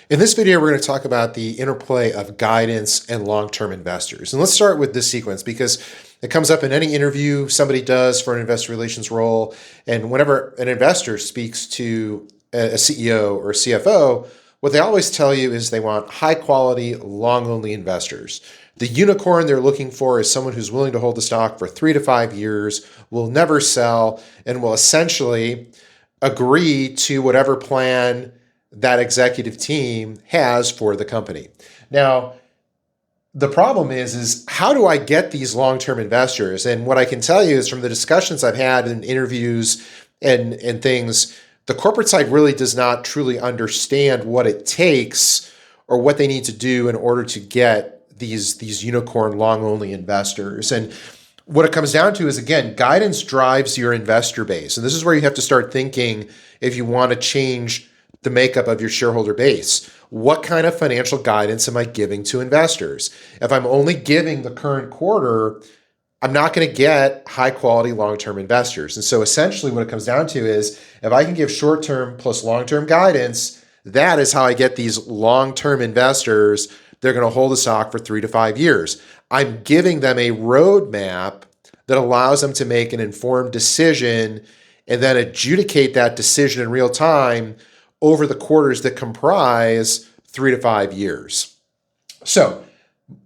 In this video, we're going to talk about the interplay of guidance and long-term investors. And let's start with this sequence because it comes up in any interview somebody does for an investor relations role. And whenever an investor speaks to a CEO or a CFO, what they always tell you is they want high-quality, long-only investors. The unicorn they're looking for is someone who's willing to hold the stock for 3 to 5 years, will never sell, and will essentially agree to whatever plan that executive team has for the company. Now, the problem is how do I get these long-term investors? And what I can tell you is from the discussions I've had in interviews and things, the corporate side really does not truly understand what it takes or what they need to do in order to get these unicorn long-only investors. And what it comes down to is, again, guidance drives your investor base. And this is where you have to start thinking if you want to change the makeup of your shareholder base. What kind of financial guidance am I giving to investors? If I'm only giving the current quarter, I'm not going to get high quality long-term investors. And so essentially what it comes down to is if I can give short-term plus long-term guidance, that is how I get these long-term investors. They're going to hold the stock for 3 to 5 years. I'm giving them a roadmap that allows them to make an informed decision and then adjudicate that decision in real time over the quarters that comprise 3 to 5 years. So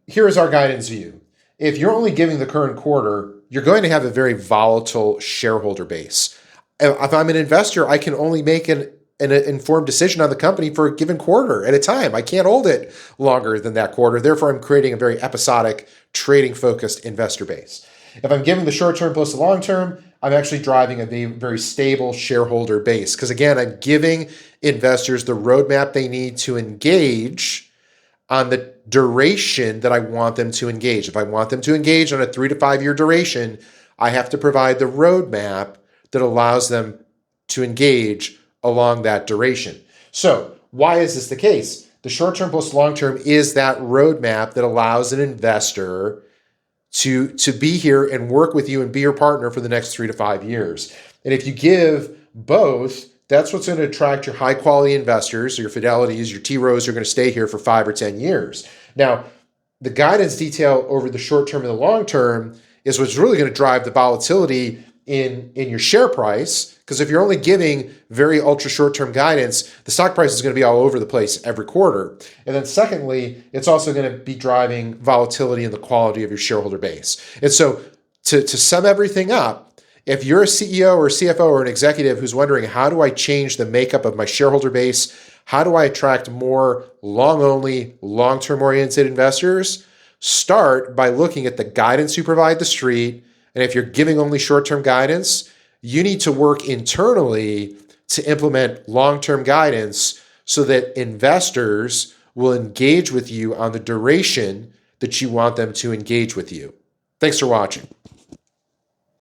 here is our guidance view. If you're only giving the current quarter, you're going to have a very volatile shareholder base. If I'm an investor, I can only make an informed decision on the company for a given quarter at a time. I can't hold it longer than that quarter. Therefore, I'm creating a very episodic, trading-focused investor base. If I'm giving the short-term plus the long-term, I'm actually driving a very stable shareholder base. Because again, I'm giving investors the roadmap they need to engage on the duration that I want them to engage. If I want them to engage on a 3 to 5 year duration, I have to provide the roadmap that allows them to engage along that duration. So why is this the case? The short-term plus long-term is that roadmap that allows an investor to be here and work with you and be your partner for the next 3 to 5 years. And if you give both, that's what's going to attract your high quality investors, your Fidelities, your T Rows are going to stay here for 5 or 10 years. Now, the guidance detail over the short term and the long term is what's really going to drive the volatility in your share price. Because if you're only giving very ultra short-term guidance, the stock price is going to be all over the place every quarter. And then secondly, it's also going to be driving volatility in the quality of your shareholder base. And so to sum everything up, if you're a CEO or a CFO or an executive who's wondering, how do I change the makeup of my shareholder base? How do I attract more long-only, long-term oriented investors? Start by looking at the guidance you provide the street. And if you're giving only short-term guidance, you need to work internally to implement long-term guidance so that investors will engage with you on the duration that you want them to engage with you. Thanks for watching.